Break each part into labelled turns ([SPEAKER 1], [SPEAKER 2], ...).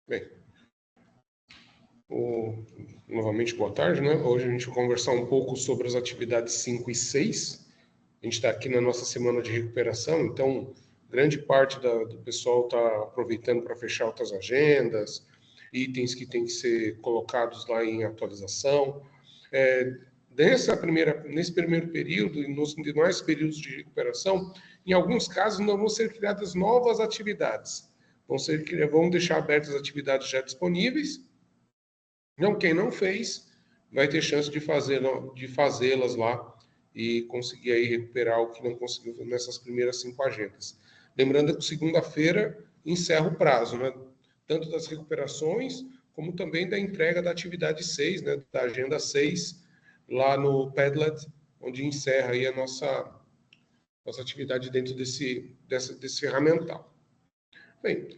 [SPEAKER 1] Bem, novamente, boa tarde, né? Hoje a gente vai conversar um pouco sobre as atividades 5 e 6. A gente está aqui na nossa semana de recuperação, então grande parte do pessoal está aproveitando para fechar outras agendas, itens que têm que ser colocados lá em atualização. Nesse primeiro período e nos demais períodos de recuperação, em alguns casos não vão ser criadas novas atividades. Vão deixar abertas as atividades já disponíveis. Não, quem não fez vai ter chance de fazê-las lá e conseguir aí recuperar o que não conseguiu nessas primeiras 5 agendas. Lembrando que segunda-feira encerra o prazo, né? Tanto das recuperações, como também da entrega da atividade 6, né? Da agenda 6, lá no Padlet, onde encerra aí a nossa atividade dentro desse ferramental. Bem,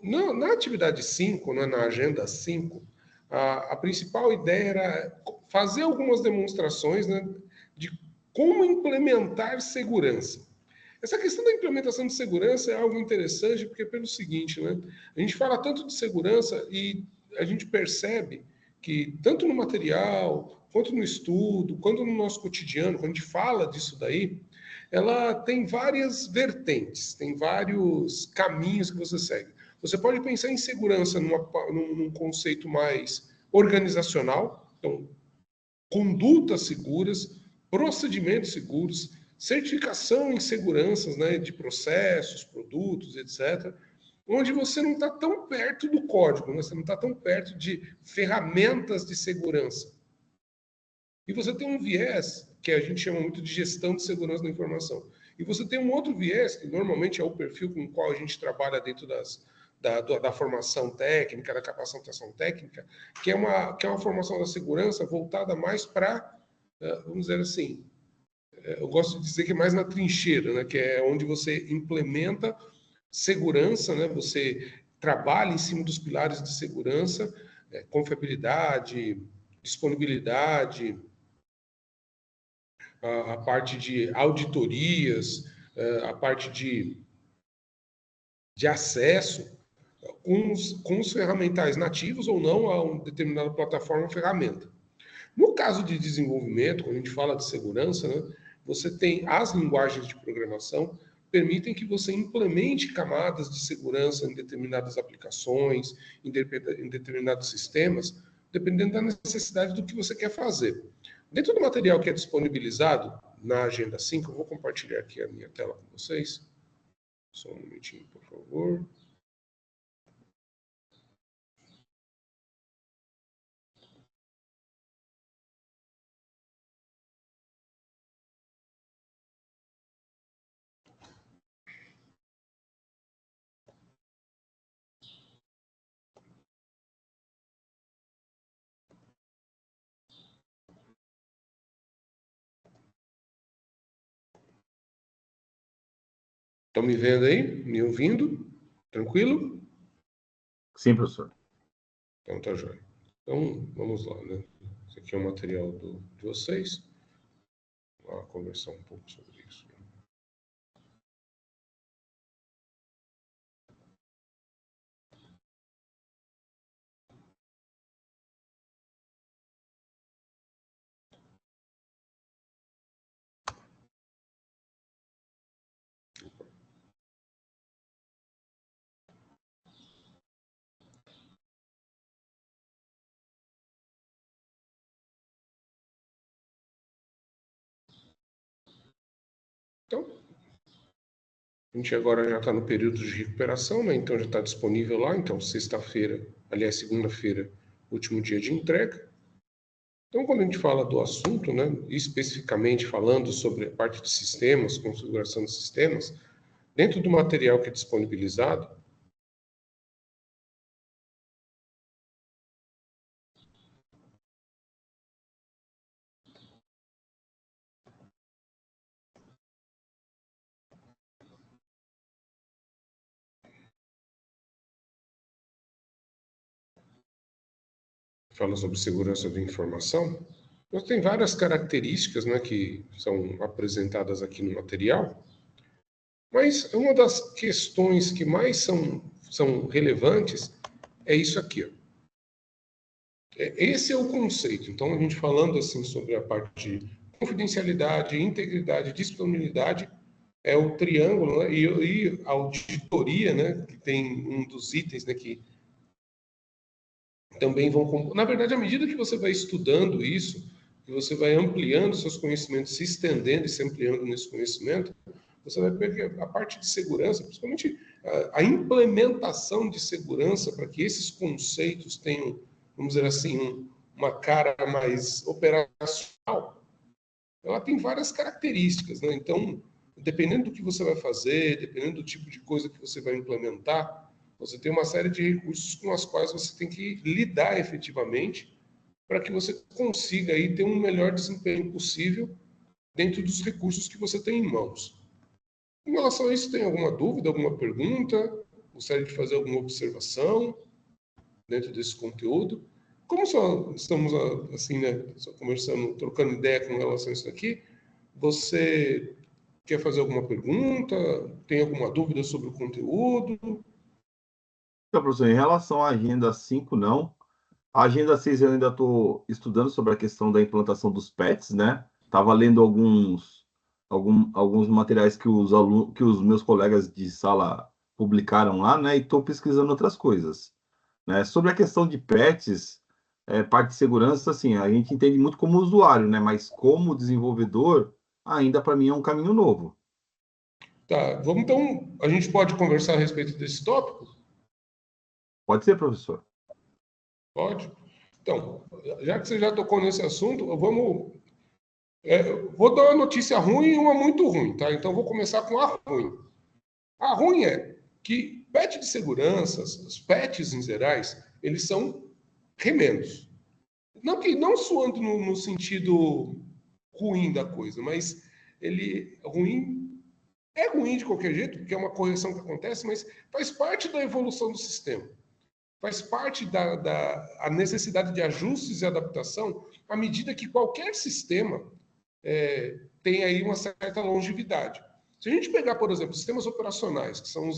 [SPEAKER 1] na atividade 5, né, na agenda 5, a principal ideia era fazer algumas demonstrações, né, de como implementar segurança. Essa questão da implementação de segurança é algo interessante, porque pelo seguinte, né, a gente fala tanto de segurança e a gente percebe que tanto no material, quanto no estudo, quanto no nosso cotidiano, quando a gente fala disso daí, ela tem várias vertentes, tem vários caminhos que você segue. Você pode pensar em segurança num conceito mais organizacional, então, condutas seguras, procedimentos seguros, certificação em seguranças, né, de processos, produtos, etc., onde você não está tão perto do código, né, você não está tão perto de ferramentas de segurança. E você tem um viés que a gente chama muito de gestão de segurança da informação. E você tem um outro viés, que normalmente é o perfil com o qual a gente trabalha dentro da formação técnica, da capacitação técnica, que é uma formação da segurança voltada mais para, vamos dizer assim, eu gosto de dizer que é mais na trincheira, né, que é onde você implementa segurança, né, você trabalha em cima dos pilares de segurança, confiabilidade, disponibilidade, a parte de auditorias, a parte de acesso, com os ferramentais nativos ou não a uma determinada plataforma ou ferramenta. No caso de desenvolvimento, quando a gente fala de segurança, né, você tem as linguagens de programação permitem que você implemente camadas de segurança em determinadas aplicações, em determinados sistemas, dependendo da necessidade do que você quer fazer. Dentro do material que é disponibilizado na Agenda 5, eu vou compartilhar aqui a minha tela com vocês. Só um momentinho, por favor. Estão me vendo aí? Me ouvindo? Tranquilo?
[SPEAKER 2] Sim, professor.
[SPEAKER 1] Então tá joia. Então, vamos lá, né? Esse aqui é o material de vocês. Vamos conversar um pouco sobre isso. Então, a gente agora já está no período de recuperação, né? Então já está disponível lá. Então, sexta-feira, aliás, segunda-feira, último dia de entrega. Então, quando a gente fala do assunto, né, especificamente falando sobre a parte de sistemas, configuração de sistemas, dentro do material que é disponibilizado, fala sobre segurança da informação, nós tem várias características, né, que são apresentadas aqui no material, mas uma das questões que mais são relevantes é isso aqui, ó. Esse é o conceito. Então, a gente falando assim sobre a parte de confidencialidade, integridade, disponibilidade, é o triângulo, né? E a auditoria, né? Que tem um dos itens, né? Que também vão... Na verdade, à medida que você vai estudando isso, que você vai ampliando seus conhecimentos, se estendendo e se ampliando nesse conhecimento, você vai ver que a parte de segurança, principalmente a implementação de segurança para que esses conceitos tenham, vamos dizer assim, uma cara mais operacional, ela tem várias características, né? Então, dependendo do que você vai fazer, dependendo do tipo de coisa que você vai implementar, você tem uma série de recursos com os quais você tem que lidar efetivamente para que você consiga aí ter um melhor desempenho possível dentro dos recursos que você tem em mãos. Em relação a isso, tem alguma dúvida, alguma pergunta? Gostaria de fazer alguma observação dentro desse conteúdo? Como só estamos assim, né, só conversando, trocando ideia com relação a isso aqui, você quer fazer alguma pergunta? Tem alguma dúvida sobre o conteúdo?
[SPEAKER 2] Então, professor, em relação à agenda 5, não. A agenda 6 eu ainda estou estudando sobre a questão da implantação dos PETs, né? Estava lendo alguns materiais que que os meus colegas de sala publicaram lá, né? E estou pesquisando outras coisas, né? Sobre a questão de PETs, parte de segurança, assim, a gente entende muito como usuário, né? Mas como desenvolvedor, ainda para mim é um caminho novo.
[SPEAKER 1] Tá, vamos então, a gente pode conversar a respeito desse tópico?
[SPEAKER 2] Pode ser, professor?
[SPEAKER 1] Pode? Então, já que você já tocou nesse assunto, vamos. Vou dar uma notícia ruim e uma muito ruim, tá? Então, vou começar com a ruim. A ruim é que patch de segurança, os patches em gerais, eles são remendos. Não que não soando no sentido ruim da coisa, mas ele é ruim de qualquer jeito, porque é uma correção que acontece, mas faz parte da evolução do sistema. Faz parte da necessidade de ajustes e adaptação à medida que qualquer sistema tem aí uma certa longevidade. Se a gente pegar, por exemplo, sistemas operacionais, que são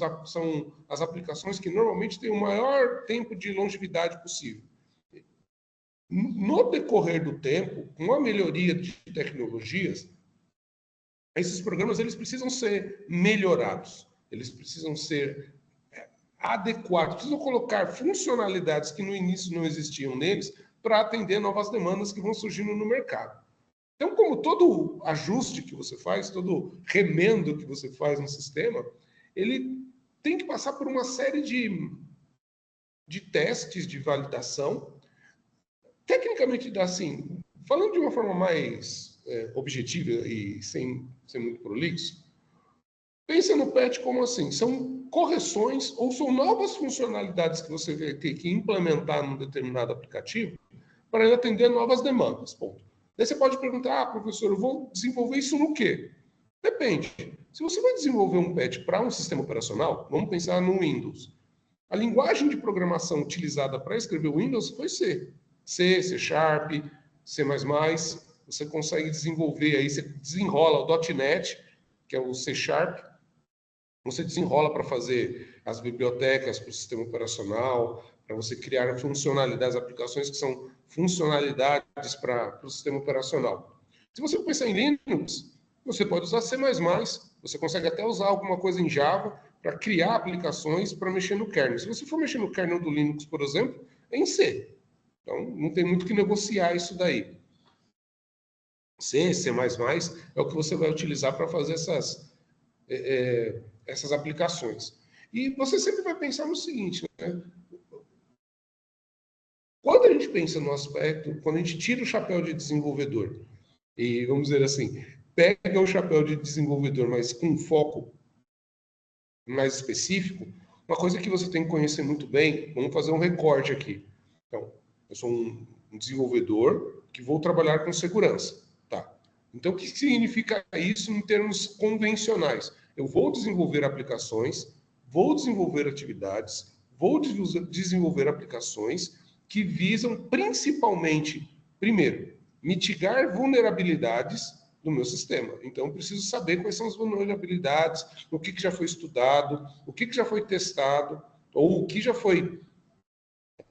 [SPEAKER 1] as aplicações que normalmente têm o maior tempo de longevidade possível, no decorrer do tempo, com a melhoria de tecnologias, esses programas eles precisam ser melhorados, eles precisam ser adequados, precisam colocar funcionalidades que no início não existiam neles para atender novas demandas que vão surgindo no mercado. Então, como todo ajuste que você faz, todo remendo que você faz no sistema, ele tem que passar por uma série de testes de validação. Tecnicamente, assim, falando de uma forma mais objetiva e sem ser muito prolixo, pensa no patch como assim, são correções ou são novas funcionalidades que você vai ter que implementar num determinado aplicativo para ele atender novas demandas, ponto. Daí você pode perguntar, professor, eu vou desenvolver isso no quê? Depende. Se você vai desenvolver um patch para um sistema operacional, vamos pensar no Windows. A linguagem de programação utilizada para escrever o Windows foi C. C, C Sharp, C++. Você consegue desenvolver aí, você desenrola o .NET, que é o C Sharp, você desenrola para fazer as bibliotecas para o sistema operacional, para você criar funcionalidades, aplicações que são funcionalidades para o sistema operacional. Se você pensar em Linux, você pode usar C++, você consegue até usar alguma coisa em Java para criar aplicações para mexer no kernel. Se você for mexer no kernel do Linux, por exemplo, é em C. Então, não tem muito que negociar isso daí. C, C++ é o que você vai utilizar para fazer essas aplicações. E você sempre vai pensar no seguinte, né? Quando a gente pensa no aspecto, quando a gente tira o chapéu de desenvolvedor, e vamos dizer assim, pega o chapéu de desenvolvedor, mas com um foco mais específico, uma coisa que você tem que conhecer muito bem, vamos fazer um recorte aqui. Então, eu sou um desenvolvedor que vou trabalhar com segurança. Tá. Então, o que significa isso em termos convencionais? Eu vou desenvolver aplicações, vou desenvolver atividades, vou desenvolver aplicações que visam principalmente, primeiro, mitigar vulnerabilidades do meu sistema. Então, eu preciso saber quais são as vulnerabilidades, o que já foi estudado, o que já foi testado, ou o que já foi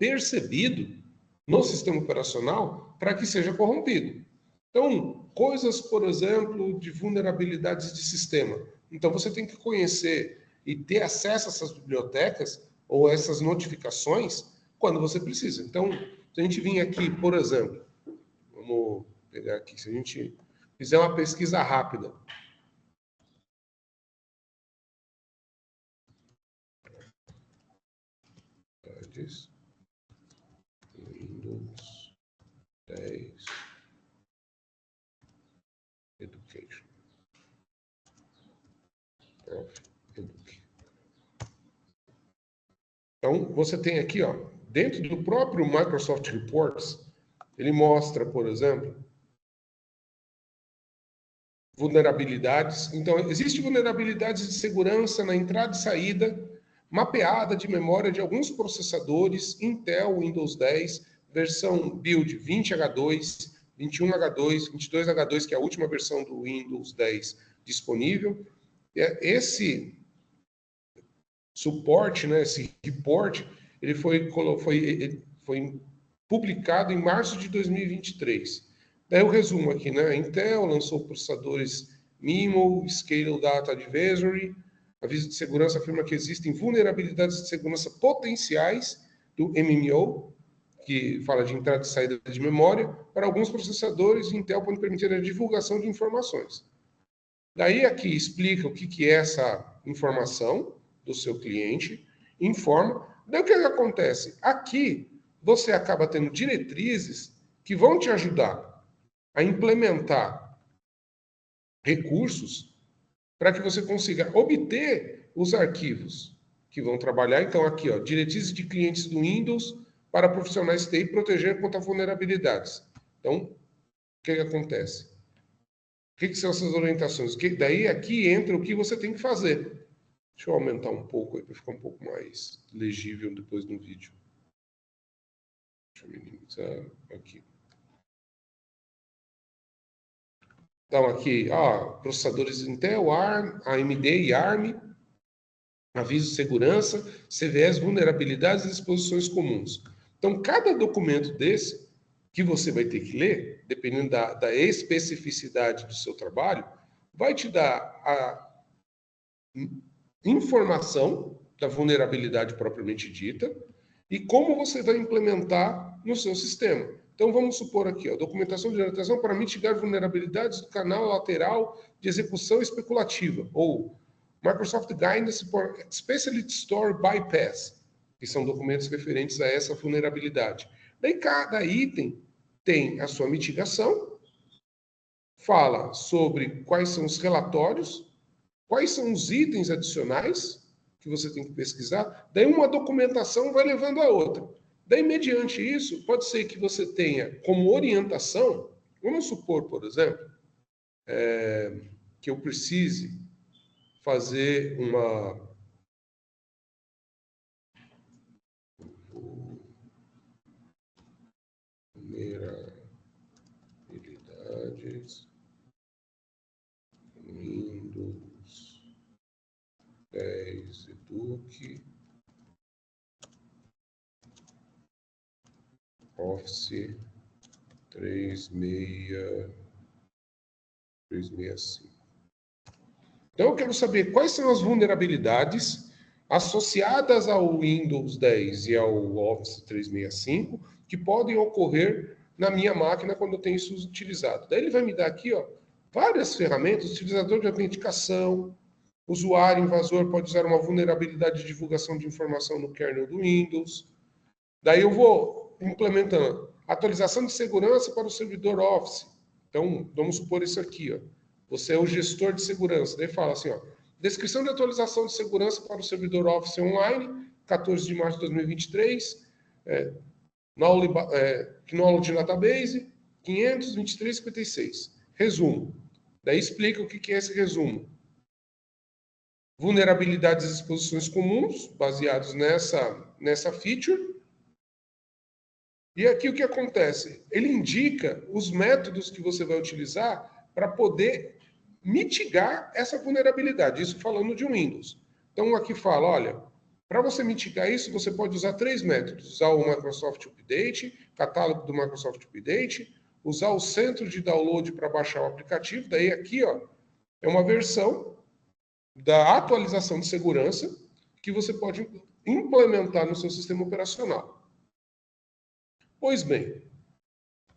[SPEAKER 1] percebido no sistema operacional para que seja corrompido. Então, coisas, por exemplo, de vulnerabilidades de sistema. Então, você tem que conhecer e ter acesso a essas bibliotecas ou essas notificações quando você precisa. Então, se a gente vir aqui, por exemplo, vamos pegar aqui, se a gente fizer uma pesquisa rápida. Windows 10 Education. Então, você tem aqui, ó, dentro do próprio Microsoft Reports, ele mostra, por exemplo, vulnerabilidades. Então, existem vulnerabilidades de segurança na entrada e saída, mapeada de memória de alguns processadores Intel Windows 10, versão build 20H2, 21H2, 22H2, que é a última versão do Windows 10 disponível. Esse suporte, né, esse report, ele foi publicado em março de 2023. Daí eu resumo aqui, né? Intel lançou processadores MIMO, Scale Data Advisory. Aviso de segurança afirma que existem vulnerabilidades de segurança potenciais do MMO, que fala de entrada e saída de memória, para alguns processadores. Intel pode permitir a divulgação de informações. Daí aqui explica o que é essa informação do seu cliente, informa. Daí o que acontece? Aqui você acaba tendo diretrizes que vão te ajudar a implementar recursos para que você consiga obter os arquivos que vão trabalhar. Então aqui, ó, diretrizes de clientes do Windows para profissionais TI proteger contra vulnerabilidades. Então, o que acontece? O que são essas orientações? Daí aqui entra o que você tem que fazer. Deixa eu aumentar um pouco aí para ficar um pouco mais legível depois no vídeo. Deixa eu minimizar aqui. Então aqui, processadores Intel, ARM, AMD e ARM, aviso de segurança, CVEs, vulnerabilidades e exposições comuns. Então, cada documento desse que você vai ter que ler, dependendo da especificidade do seu trabalho, vai te dar a informação da vulnerabilidade propriamente dita e como você vai implementar no seu sistema. Então, vamos supor aqui, ó, documentação de orientação para mitigar vulnerabilidades do canal lateral de execução especulativa, ou Microsoft Guidance for Specialty Store Bypass, que são documentos referentes a essa vulnerabilidade. Daí, cada item tem a sua mitigação, fala sobre quais são os relatórios, quais são os itens adicionais que você tem que pesquisar, daí uma documentação vai levando a outra. Daí, mediante isso, pode ser que você tenha como orientação, vamos supor, por exemplo, que eu precise fazer uma vulnerabilidades Windows 10 Eduque Office 365. Então, eu quero saber quais são as vulnerabilidades associadas ao Windows 10 e ao Office 365 que podem ocorrer na minha máquina quando eu tenho isso utilizado. Daí ele vai me dar aqui, ó, várias ferramentas, utilizador de autenticação, usuário invasor pode usar uma vulnerabilidade de divulgação de informação no kernel do Windows. Daí eu vou implementando atualização de segurança para o servidor Office. Então, vamos supor isso aqui, ó. Você é o gestor de segurança. Daí fala assim, ó, descrição de atualização de segurança para o servidor Office Online, 14 de março de 2023, Knowledge Database, 523,56. Resumo. Daí explica o que é esse resumo. Vulnerabilidades e exposições comuns, baseados nessa feature. E aqui o que acontece? Ele indica os métodos que você vai utilizar para poder mitigar essa vulnerabilidade. Isso falando de Windows. Então aqui fala, olha, Para você mitigar isso, você pode usar 3 métodos. Usar o Microsoft Update, catálogo do Microsoft Update, usar o centro de download para baixar o aplicativo. Daí aqui, ó, é uma versão da atualização de segurança que você pode implementar no seu sistema operacional. Pois bem,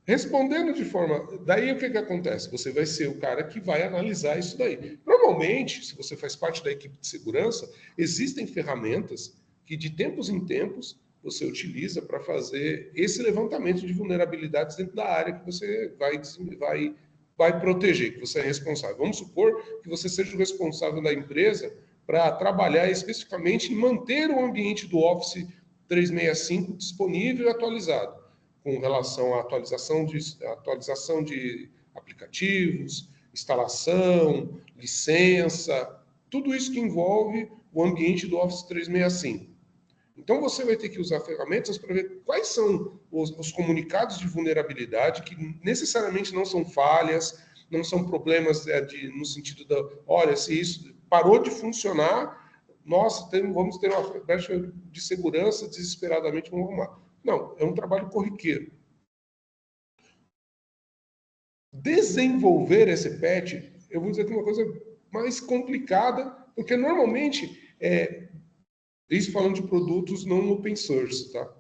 [SPEAKER 1] respondendo de forma... Daí o que acontece? Você vai ser o cara que vai analisar isso daí. Normalmente, se você faz parte da equipe de segurança, existem ferramentas que de tempos em tempos você utiliza para fazer esse levantamento de vulnerabilidades dentro da área que você vai proteger, que você é responsável. Vamos supor que você seja o responsável da empresa para trabalhar especificamente em manter o ambiente do Office 365 disponível e atualizado, com relação à atualização de aplicativos, instalação, licença, tudo isso que envolve o ambiente do Office 365. Então você vai ter que usar ferramentas para ver quais são os comunicados de vulnerabilidade, que necessariamente não são falhas, não são problemas no sentido da, olha, se isso parou de funcionar, nossa, vamos ter uma brecha de segurança, desesperadamente vamos arrumar. Não, é um trabalho corriqueiro. Desenvolver esse patch, eu vou dizer que é uma coisa mais complicada, porque normalmente, isso falando de produtos não open source, tá?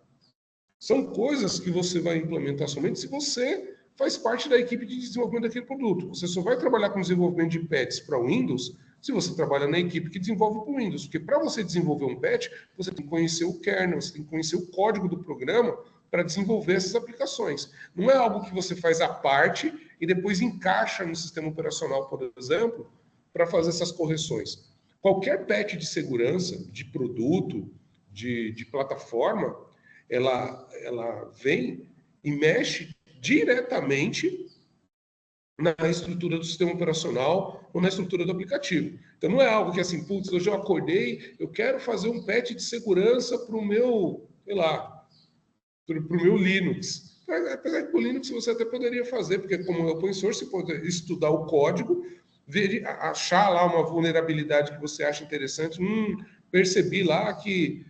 [SPEAKER 1] São coisas que você vai implementar somente se você faz parte da equipe de desenvolvimento daquele produto. Você só vai trabalhar com desenvolvimento de patches para Windows se você trabalha na equipe que desenvolve para o Windows. Porque para você desenvolver um patch, você tem que conhecer o kernel, você tem que conhecer o código do programa para desenvolver essas aplicações. Não é algo que você faz à parte e depois encaixa no sistema operacional, por exemplo, para fazer essas correções. Qualquer patch de segurança, de produto, de plataforma, ela vem e mexe diretamente na estrutura do sistema operacional ou na estrutura do aplicativo. Então não é algo que assim, putz, hoje eu acordei, eu quero fazer um patch de segurança para o meu, sei lá, para o meu Linux. Apesar que para o Linux você até poderia fazer, porque como é open source, você pode estudar o código, achar lá uma vulnerabilidade que você acha interessante, percebi lá que,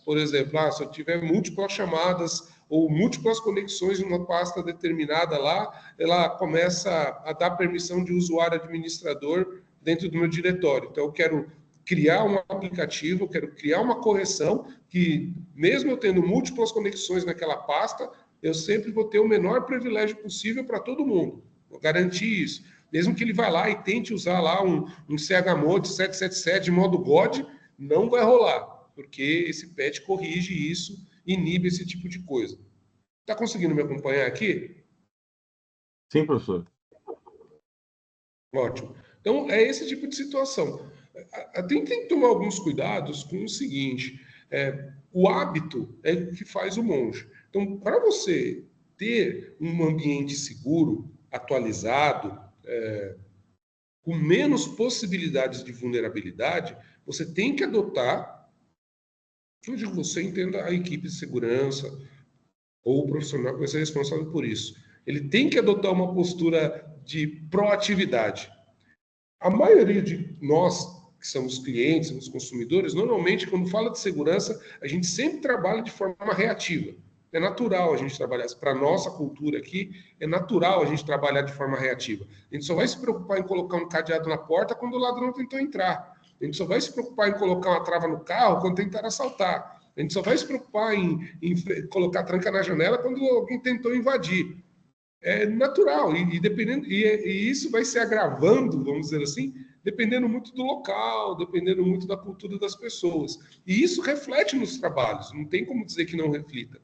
[SPEAKER 1] por exemplo, se eu tiver múltiplas chamadas ou múltiplas conexões em uma pasta determinada lá, ela começa a dar permissão de usuário administrador dentro do meu diretório. Então, eu quero criar um aplicativo, eu quero criar uma correção que, mesmo eu tendo múltiplas conexões naquela pasta, eu sempre vou ter o menor privilégio possível para todo mundo. Vou garantir isso. Mesmo que ele vá lá e tente usar lá um chmod 777 de modo God, não vai rolar, porque esse patch corrige isso, inibe esse tipo de coisa. Está conseguindo me acompanhar aqui?
[SPEAKER 2] Sim, professor.
[SPEAKER 1] Ótimo. Então, é esse tipo de situação. Tem que tomar alguns cuidados com o seguinte, o hábito é o que faz o monge. Então, para você ter um ambiente seguro, atualizado, com menos possibilidades de vulnerabilidade, você tem que adotar, eu digo, você entenda a equipe de segurança ou o profissional que vai ser responsável por isso. Ele tem que adotar uma postura de proatividade. A maioria de nós, que somos clientes, somos consumidores, normalmente, quando fala de segurança, a gente sempre trabalha de forma reativa. É natural a gente trabalhar, para a nossa cultura aqui, é natural a gente trabalhar de forma reativa. A gente só vai se preocupar em colocar um cadeado na porta quando o ladrão tentou entrar. A gente só vai se preocupar em colocar uma trava no carro quando tentar assaltar. A gente só vai se preocupar em colocar tranca na janela quando alguém tentou invadir. É natural, e isso vai se agravando, vamos dizer assim, dependendo muito do local, dependendo muito da cultura das pessoas. E isso reflete nos trabalhos, não tem como dizer que não reflita.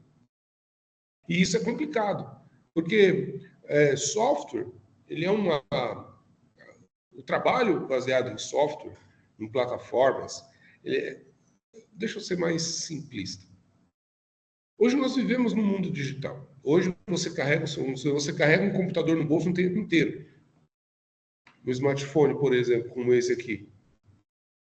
[SPEAKER 1] E isso é complicado, porque software, ele é o trabalho baseado em software, em plataformas, deixa eu ser mais simplista. Hoje nós vivemos no mundo digital. Hoje você carrega um computador no bolso o tempo inteiro. Um smartphone, por exemplo, como esse aqui.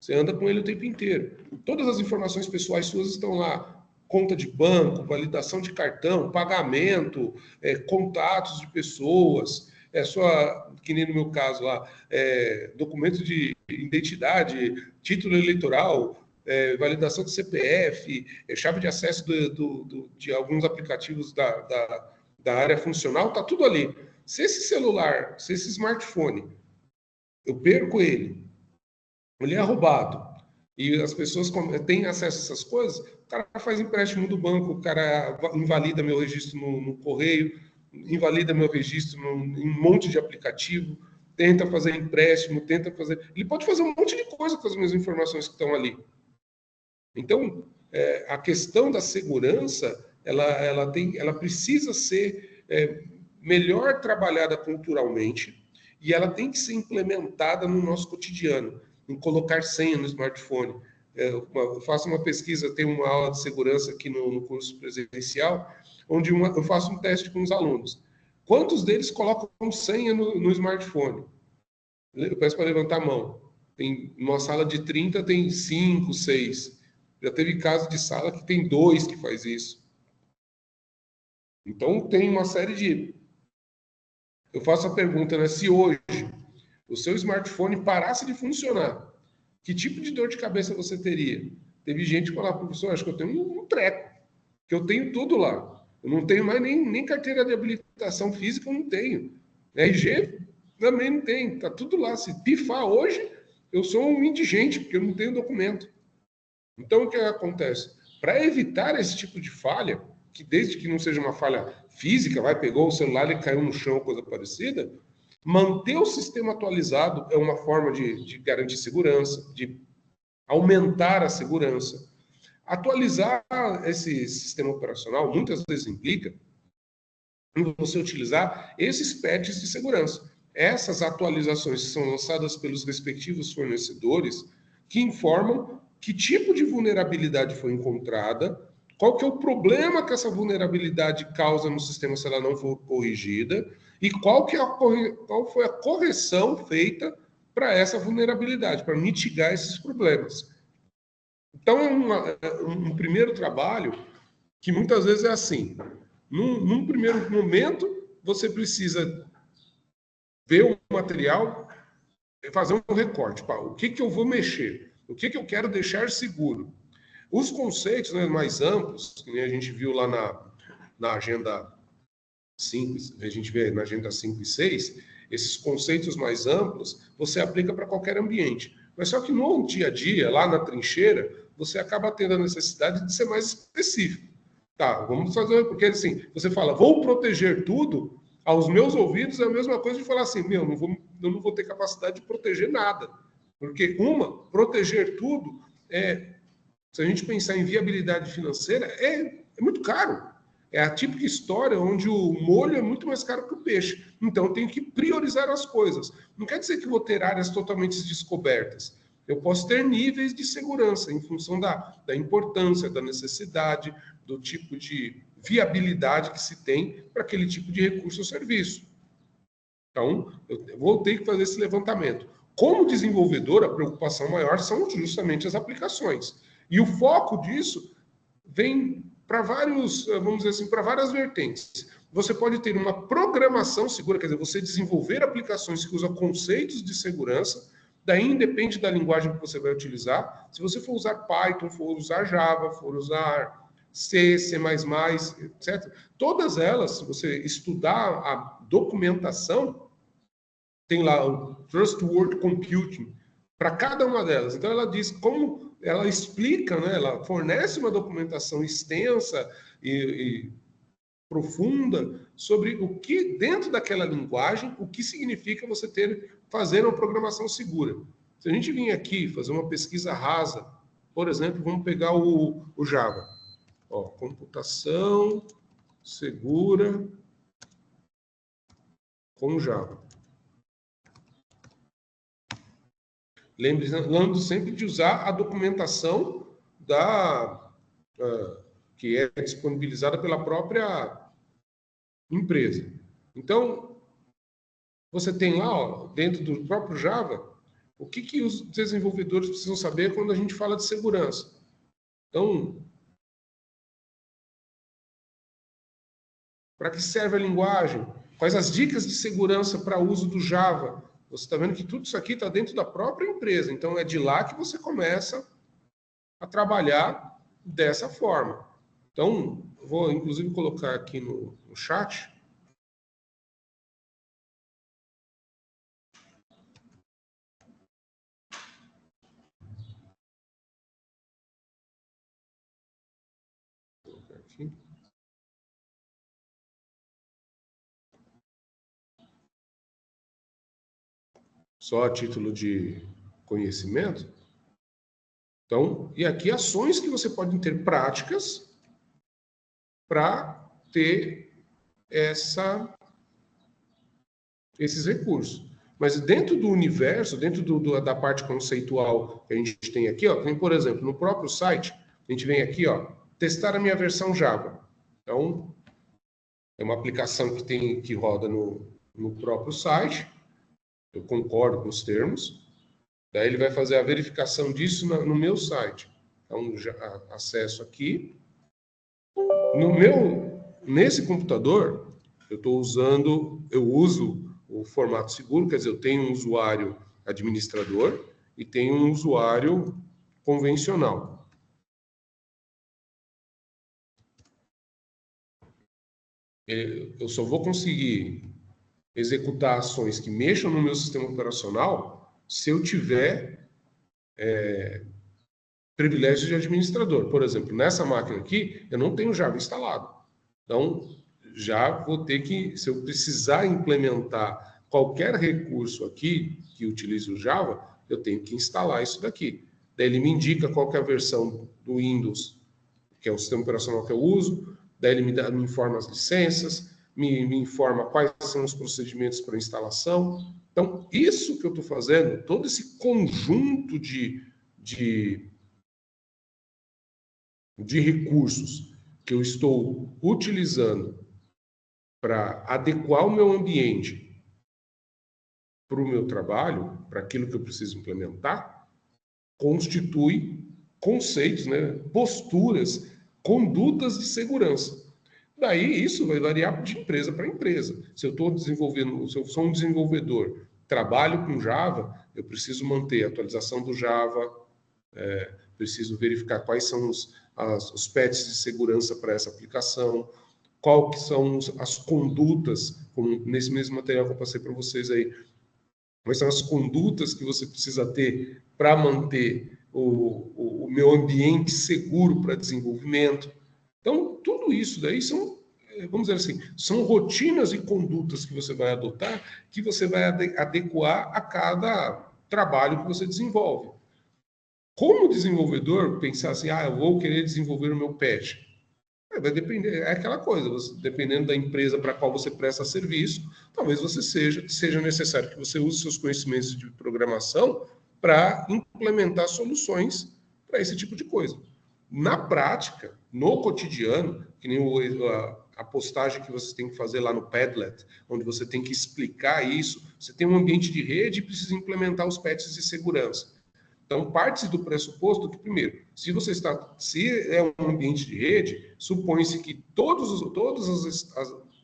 [SPEAKER 1] Você anda com ele o tempo inteiro. Todas as informações pessoais suas estão lá. Conta de banco, validação de cartão, pagamento, contatos de pessoas, que nem no meu caso lá, documento de identidade, título eleitoral, validação de CPF, chave de acesso de alguns aplicativos da área funcional, está tudo ali. Se esse celular, se esse smartphone, eu perco ele é roubado, e as pessoas têm acesso a essas coisas, o cara faz empréstimo do banco, o cara invalida meu registro no correio, invalida meu registro em um monte de aplicativo, tenta fazer empréstimo, tenta fazer... Ele pode fazer um monte de coisa com as minhas informações que estão ali. Então, a questão da segurança, ela precisa ser melhor trabalhada culturalmente, e ela tem que ser implementada no nosso cotidiano, em colocar senha no smartphone. Eu faço uma pesquisa, tenho uma aula de segurança aqui no curso presencial, onde eu faço um teste com os alunos. Quantos deles colocam senha no smartphone? Eu peço para levantar a mão. Tem uma sala de 30, tem 5, 6. Já teve caso de sala que tem 2 que faz isso. Então, tem uma série de... Eu faço a pergunta, né? Se hoje o seu smartphone parasse de funcionar, que tipo de dor de cabeça você teria? Teve gente que falava, professor, acho que eu tenho um treco, que eu tenho tudo lá. Eu não tenho mais nem carteira de habilitação física, eu não tenho. RG também não tem, tá tudo lá. Se pifar hoje, eu sou um indigente, porque eu não tenho documento. Então, o que acontece? Para evitar esse tipo de falha, que desde que não seja uma falha física, pegou o celular e caiu no chão, coisa parecida, manter o sistema atualizado é uma forma de garantir segurança, de aumentar a segurança. Atualizar esse sistema operacional muitas vezes implica em você utilizar esses patches de segurança. Essas atualizações são lançadas pelos respectivos fornecedores, que informam que tipo de vulnerabilidade foi encontrada, qual que é o problema que essa vulnerabilidade causa no sistema se ela não for corrigida, e qual foi a correção feita para essa vulnerabilidade, para mitigar esses problemas. Então, é um primeiro trabalho que muitas vezes é assim. Num primeiro momento, você precisa ver o material e fazer um recorte. O que eu vou mexer? O que eu quero deixar seguro? Os conceitos, né, mais amplos, que a gente viu lá na agenda 5, a gente vê na agenda 5 e 6, esses conceitos mais amplos, você aplica para qualquer ambiente. Mas só que no dia a dia, lá na trincheira, você acaba tendo a necessidade de ser mais específico. Tá, vamos fazer, porque assim, você fala, vou proteger tudo, aos meus ouvidos é a mesma coisa de falar assim, eu não vou ter capacidade de proteger nada. Porque proteger tudo, se a gente pensar em viabilidade financeira, é muito caro. É a típica história onde o molho é muito mais caro que o peixe. Então, eu tenho que priorizar as coisas. Não quer dizer que vou ter áreas totalmente descobertas. Eu posso ter níveis de segurança em função da importância, da necessidade, do tipo de viabilidade que se tem para aquele tipo de recurso ou serviço. Então, eu vou ter que fazer esse levantamento. Como desenvolvedor, a preocupação maior são justamente as aplicações. E o foco disso vem para vários, vamos dizer assim, para várias vertentes. Você pode ter uma programação segura, quer dizer, você desenvolver aplicações que usam conceitos de segurança, daí independe da linguagem que você vai utilizar. Se você for usar Python, for usar Java, for usar C, C++, etc. Todas elas, se você estudar a documentação, tem lá o Trustworthy Computing para cada uma delas. Então ela diz como, ela explica, né, ela fornece uma documentação extensa e profunda sobre o que, dentro daquela linguagem, o que significa você fazer uma programação segura. Se a gente vir aqui fazer uma pesquisa rasa, por exemplo, vamos pegar o Java. Computação segura com Java. Lembrando sempre de usar a documentação que é disponibilizada pela própria empresa. Então, você tem lá, dentro do próprio Java, o que os desenvolvedores precisam saber quando a gente fala de segurança. Então, para que serve a linguagem? Quais as dicas de segurança para uso do Java? Você está vendo que tudo isso aqui está dentro da própria empresa. Então, é de lá que você começa a trabalhar dessa forma. Então, vou inclusive colocar aqui no chat. Vou colocar aqui. Só a título de conhecimento. Então, e aqui ações que você pode ter práticas para ter esses recursos. Mas dentro do universo, dentro da parte conceitual que a gente tem aqui, ó, tem, por exemplo, no próprio site, a gente vem aqui, ó, testar a minha versão Java. Então, é uma aplicação que roda no próprio site. Eu concordo com os termos. Daí ele vai fazer a verificação disso no meu site. Então, já acesso aqui. Nesse computador, eu uso o formato seguro, quer dizer, eu tenho um usuário administrador e tenho um usuário convencional. Eu só vou conseguir executar ações que mexam no meu sistema operacional se eu tiver privilégio de administrador. Por exemplo, nessa máquina aqui, eu não tenho Java instalado. Então, já vou ter que, se eu precisar implementar qualquer recurso aqui que utilize o Java, eu tenho que instalar isso daqui. Daí ele me indica qual que é a versão do Windows, que é o sistema operacional que eu uso, daí ele me informa as licenças, me informa quais são os procedimentos para instalação. Então, isso que eu estou fazendo, todo esse conjunto de recursos que eu estou utilizando para adequar o meu ambiente para o meu trabalho, para aquilo que eu preciso implementar, constitui conceitos, né, posturas, condutas de segurança. Daí isso vai variar de empresa para empresa. Se eu estou desenvolvendo, se eu sou um desenvolvedor, trabalho com Java, eu preciso manter a atualização do Java, preciso verificar quais são os patches de segurança para essa aplicação, qual que são as condutas, como nesse mesmo material que eu passei para vocês aí, quais são as condutas que você precisa ter para manter o meu ambiente seguro para desenvolvimento. Então, tudo isso daí são, vamos dizer assim, são rotinas e condutas que você vai adotar, que você vai adequar a cada trabalho que você desenvolve. Como desenvolvedor, pensar assim, eu vou querer desenvolver o meu patch. Vai depender, é aquela coisa, dependendo da empresa para a qual você presta serviço, talvez seja necessário que você use seus conhecimentos de programação para implementar soluções para esse tipo de coisa. Na prática, no cotidiano, que nem a postagem que você tem que fazer lá no Padlet, onde você tem que explicar isso, você tem um ambiente de rede e precisa implementar os patches de segurança. Então, parte-se do pressuposto que, primeiro, se é um ambiente de rede, supõe-se que todos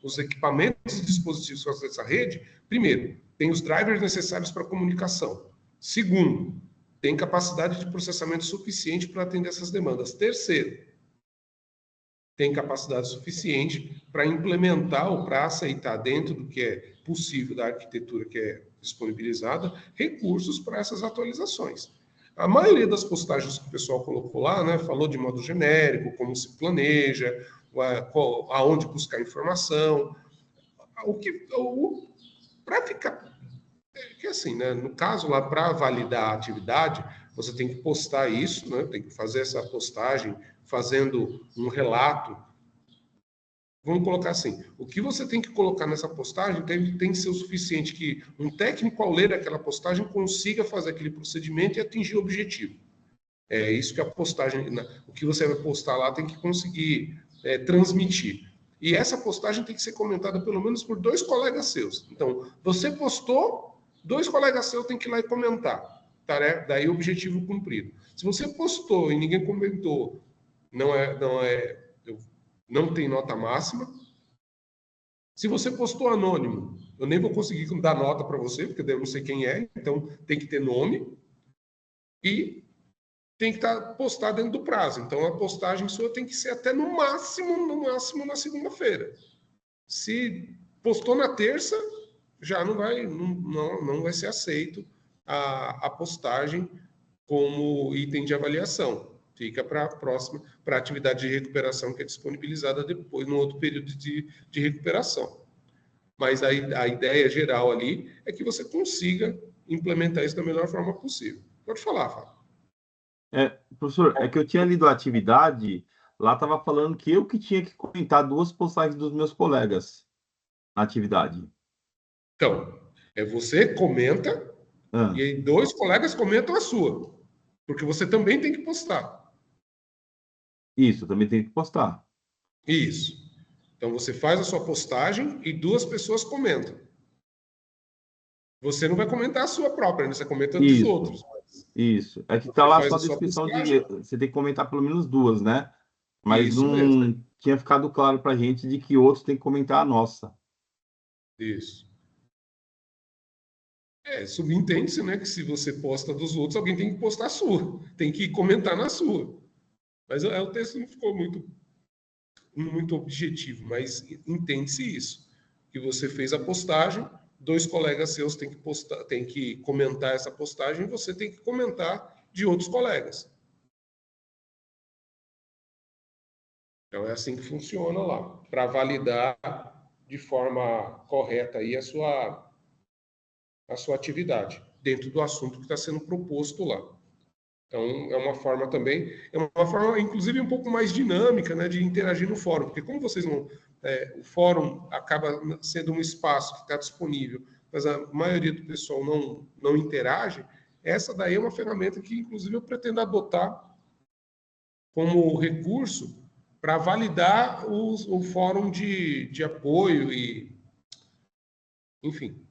[SPEAKER 1] os equipamentos e dispositivos dessa rede, primeiro, tem os drivers necessários para comunicação. Segundo, tem capacidade de processamento suficiente para atender essas demandas. Terceiro, tem capacidade suficiente para implementar ou para aceitar dentro do que é possível da arquitetura que é disponibilizada, recursos para essas atualizações. A maioria das postagens que o pessoal colocou lá, né, falou de modo genérico, como se planeja, aonde buscar informação. Para ficar... que assim, né, no caso lá, para validar a atividade, você tem que postar isso, né, tem que fazer essa postagem fazendo um relato. Vamos colocar assim, o que você tem que colocar nessa postagem tem que ser o suficiente que um técnico, ao ler aquela postagem, consiga fazer aquele procedimento e atingir o objetivo. É isso que a postagem, o que você vai postar lá tem que conseguir transmitir. E essa postagem tem que ser comentada pelo menos por 2 colegas seus. Então, você postou, 2 colegas seus têm que ir lá e comentar. Daí o objetivo cumprido. Se você postou e ninguém comentou, não tem nota máxima. Se você postou anônimo, eu nem vou conseguir dar nota para você, porque eu não sei quem é, então tem que ter nome. E tem que estar postado dentro do prazo. Então, a postagem sua tem que ser até no máximo na segunda-feira. Se postou na terça, já não vai ser aceito a postagem como item de avaliação. Fica para a próxima, para a atividade de recuperação que é disponibilizada depois, no outro período de recuperação. Mas a ideia geral ali é que você consiga implementar isso da melhor forma possível. Pode falar, Fábio.
[SPEAKER 2] Professor, é que eu tinha lido a atividade, lá estava falando que eu que tinha que comentar 2 postagens dos meus colegas na atividade.
[SPEAKER 1] Então, você comenta
[SPEAKER 2] Ah,
[SPEAKER 1] e aí 2 colegas comentam a sua, porque você também tem que postar.
[SPEAKER 2] isso, também tem que postar.
[SPEAKER 1] Isso. Então, você faz a sua postagem e 2 pessoas comentam. Você não vai comentar a sua própria, né? Você comenta a dos
[SPEAKER 2] Isso,
[SPEAKER 1] outros.
[SPEAKER 2] isso. É que está
[SPEAKER 1] Você
[SPEAKER 2] lá
[SPEAKER 1] faz
[SPEAKER 2] só a
[SPEAKER 1] a sua
[SPEAKER 2] descrição
[SPEAKER 1] postagem.
[SPEAKER 2] você tem que comentar pelo menos 2, né? Mas
[SPEAKER 1] Isso mesmo.
[SPEAKER 2] não tinha ficado claro para a gente de que outros têm que comentar a nossa.
[SPEAKER 1] Isso. Subentende-se, né, que se você posta dos outros, alguém tem que postar a sua. Tem que comentar na sua. Mas o texto não ficou muito objetivo, mas entende-se isso. Que você fez a postagem, 2 colegas seus têm que postar, têm que comentar essa postagem, e você tem que comentar de outros colegas. Então é assim que funciona lá, para validar de forma correta aí a sua atividade, dentro do assunto que está sendo proposto lá. Então, é uma forma também, inclusive, um pouco mais dinâmica, né, de interagir no fórum, porque como vocês não... o fórum acaba sendo um espaço que está disponível, mas a maioria do pessoal não interage, essa daí é uma ferramenta que, inclusive, eu pretendo adotar como recurso para validar o fórum de apoio e, enfim,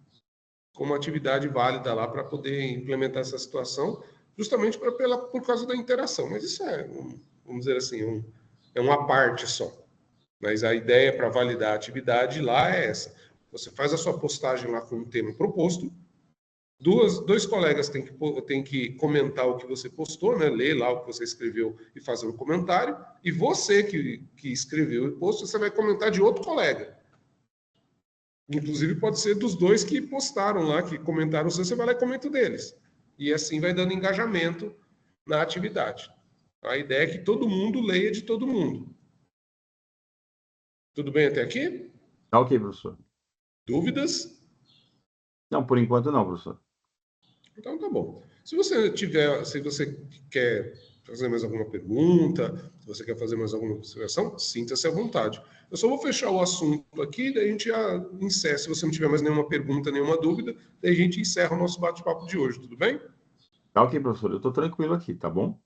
[SPEAKER 1] como atividade válida lá para poder implementar essa situação, justamente por causa da interação. Mas isso vamos dizer assim, é uma parte só. Mas a ideia para validar a atividade lá é essa. Você faz a sua postagem lá com um tema proposto, 2 colegas têm que comentar o que você postou, né? Ler lá o que você escreveu e fazer um comentário, e você que escreveu e postou, você vai comentar de outro colega. Inclusive, pode ser dos 2 que postaram lá, que comentaram o seu, você vai lá e comenta o deles. E assim vai dando engajamento na atividade. A ideia é que todo mundo leia de todo mundo. Tudo bem até aqui?
[SPEAKER 2] Tá ok, professor.
[SPEAKER 1] Dúvidas?
[SPEAKER 2] Não, por enquanto não, professor.
[SPEAKER 1] Então tá bom. Se você quer fazer mais alguma pergunta, se você quer fazer mais alguma observação, sinta-se à vontade. Eu só vou fechar o assunto aqui, daí a gente já encerra. Se você não tiver mais nenhuma pergunta, nenhuma dúvida, daí a gente encerra o nosso bate-papo de hoje, tudo bem?
[SPEAKER 2] Tá ok, professor. Eu estou tranquilo aqui, tá bom?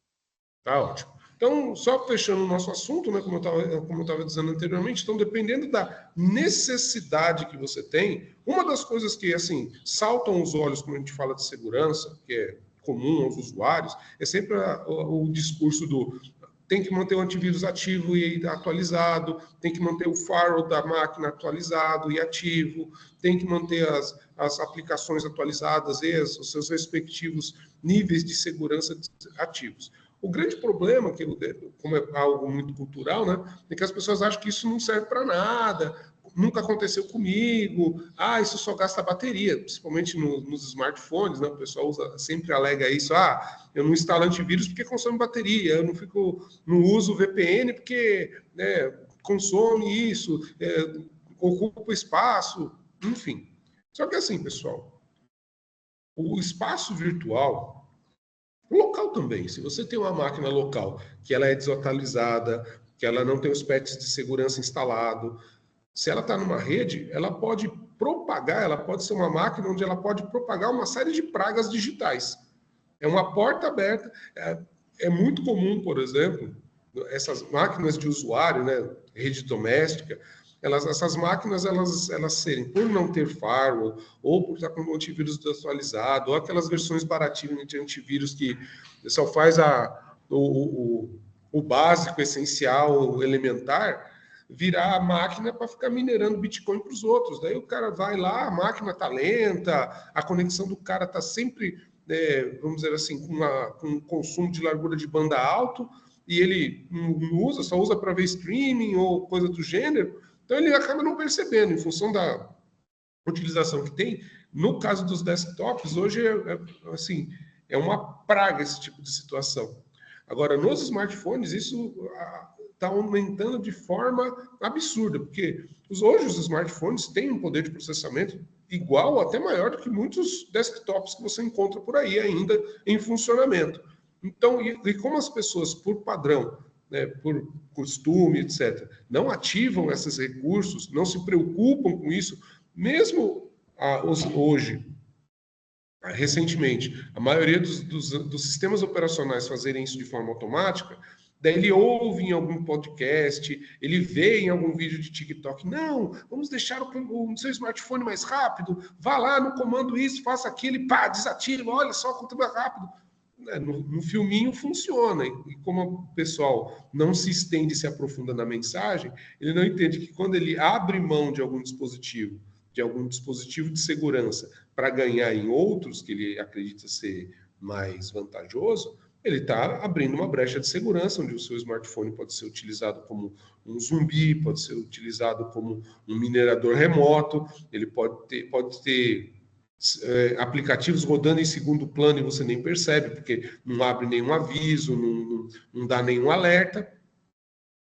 [SPEAKER 1] Tá ótimo. Então, só fechando o nosso assunto, né, como eu estava dizendo anteriormente, então, dependendo da necessidade que você tem, uma das coisas que, assim, saltam os olhos quando a gente fala de segurança, que é comum aos usuários, é sempre o discurso do tem que manter o antivírus ativo e atualizado, tem que manter o firewall da máquina atualizado e ativo, tem que manter as aplicações atualizadas e os seus respectivos níveis de segurança ativos. O grande problema, como é algo muito cultural, né, é que as pessoas acham que isso não serve para nada, nunca aconteceu comigo, isso só gasta bateria, principalmente nos smartphones, né, o pessoal sempre alega isso, eu não instalo antivírus porque consome bateria, eu não uso VPN porque, né, consome isso, ocupa espaço, enfim. Só que assim, pessoal, o espaço virtual, o local também, se você tem uma máquina local que ela é desatualizada, que ela não tem os patches de segurança instalado, se ela está numa rede, ela pode propagar, ela pode ser uma máquina onde ela pode propagar uma série de pragas digitais. É uma porta aberta. É muito comum, por exemplo, essas máquinas de usuário, né, rede doméstica, essas máquinas, elas serem, por não ter firewall, ou por estar com o antivírus desatualizado, ou aquelas versões baratinhas de antivírus que só faz o básico, essencial, o elementar, virar a máquina para ficar minerando Bitcoin para os outros. Daí o cara vai lá, a máquina está lenta, a conexão do cara está sempre vamos dizer assim, com um consumo de largura de banda alto, e ele não usa, só usa para ver streaming ou coisa do gênero, então ele acaba não percebendo, em função da utilização que tem. No caso dos desktops, hoje assim, é uma praga esse tipo de situação. Agora, nos smartphones, isso está aumentando de forma absurda, porque hoje os smartphones têm um poder de processamento igual ou até maior do que muitos desktops que você encontra por aí ainda em funcionamento. Então, e como as pessoas, por padrão, né, por costume, etc., não ativam esses recursos, não se preocupam com isso, mesmo hoje, recentemente, a maioria dos sistemas operacionais fazerem isso de forma automática, daí ele ouve em algum podcast, ele vê em algum vídeo de TikTok, não, vamos deixar o seu smartphone mais rápido, vá lá no comando isso, faça aquilo, e pá, desativa, olha só quanto é rápido. No filminho funciona, e como o pessoal não se estende e se aprofunda na mensagem, ele não entende que quando ele abre mão de algum dispositivo de segurança para ganhar em outros que ele acredita ser mais vantajoso, ele está abrindo uma brecha de segurança, onde o seu smartphone pode ser utilizado como um zumbi, pode ser utilizado como um minerador remoto, ele pode ter aplicativos rodando em segundo plano e você nem percebe, porque não abre nenhum aviso, não dá nenhum alerta,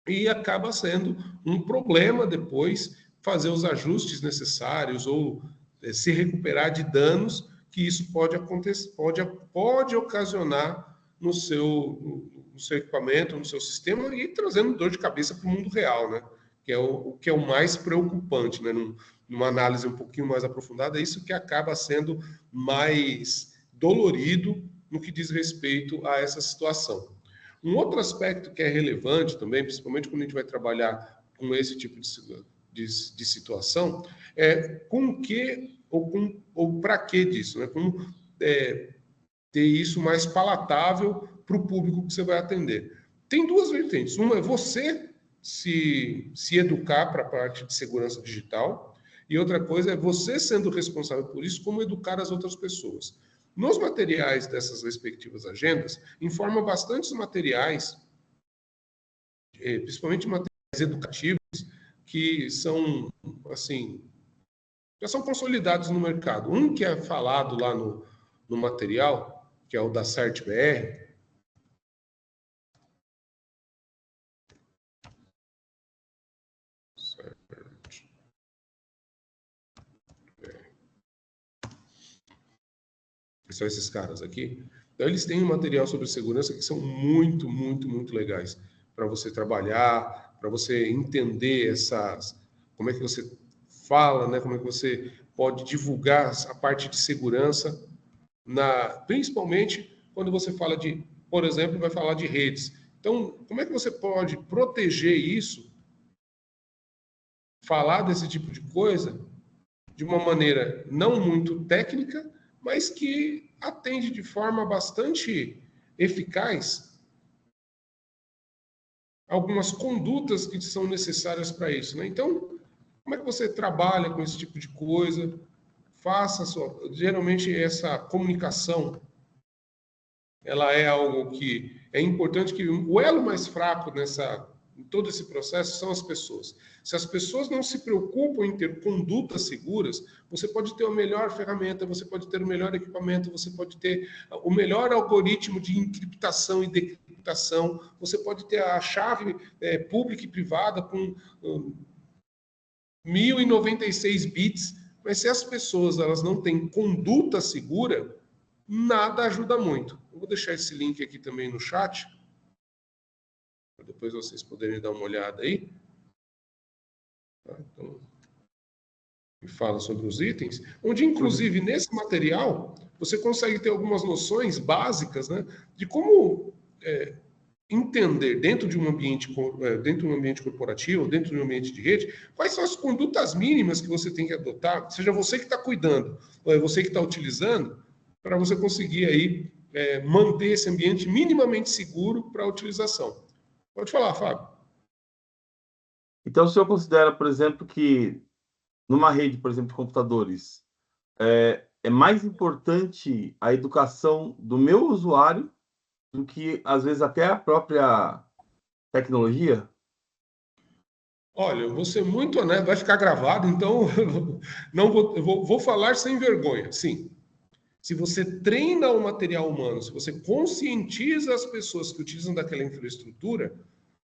[SPEAKER 1] e acaba sendo um problema depois fazer os ajustes necessários ou se recuperar de danos que isso pode acontecer, pode ocasionar no seu equipamento, no seu sistema, e trazendo dor de cabeça para o mundo real, né? Que é o que é o mais preocupante, né? Numa análise um pouquinho mais aprofundada, é isso que acaba sendo mais dolorido no que diz respeito a essa situação. Um outro aspecto que é relevante também, principalmente quando a gente vai trabalhar com esse tipo de situação, é com que ou para que disso, né? Como ter isso mais palatável para o público que você vai atender. Tem duas vertentes. Uma é você se educar para a parte de segurança digital, e outra coisa é você sendo responsável por isso, como educar as outras pessoas. Nos materiais dessas respectivas agendas, informa bastantes materiais, principalmente materiais educativos, que são, assim, já são consolidados no mercado. Um que é falado lá no material, que é o da CertBR, que são esses caras aqui. Então, eles têm um material sobre segurança que são muito, muito, muito legais para você trabalhar, para você entender como é que você fala, né? Como é que você pode divulgar a parte de segurança, principalmente quando você fala por exemplo, vai falar de redes. Então, como é que você pode proteger isso, falar desse tipo de coisa de uma maneira não muito técnica, mas que atende de forma bastante eficaz algumas condutas que são necessárias para isso, né? Então, como é que você trabalha com esse tipo de coisa? Geralmente essa comunicação, ela é algo que é importante, que o elo mais fraco em todo esse processo são as pessoas. Se as pessoas não se preocupam em ter condutas seguras, você pode ter a melhor ferramenta, você pode ter o melhor equipamento, você pode ter o melhor algoritmo de encriptação e decriptação, você pode ter a chave pública e privada com 1096 bits, mas se as pessoas elas não têm conduta segura, nada ajuda muito. Eu vou deixar esse link aqui também no chat, para depois vocês poderem dar uma olhada aí. Tá? Então, me fala sobre os itens, onde inclusive nesse material você consegue ter algumas noções básicas, né, de como entender dentro de um ambiente corporativo, dentro de um ambiente de rede, quais são as condutas mínimas que você tem que adotar, seja você que está cuidando, ou é você que está utilizando, para você conseguir aí manter esse ambiente minimamente seguro para a utilização. Pode falar, Fábio.
[SPEAKER 2] Então, o senhor considera, por exemplo, que numa rede, por exemplo, de computadores, é mais importante a educação do meu usuário do que, às vezes, até a própria tecnologia?
[SPEAKER 1] Olha, eu vou ser muito honesto, vai ficar gravado, então não vou, vou falar sem vergonha. Sim, se você treina o material humano, se você conscientiza as pessoas que utilizam daquela infraestrutura,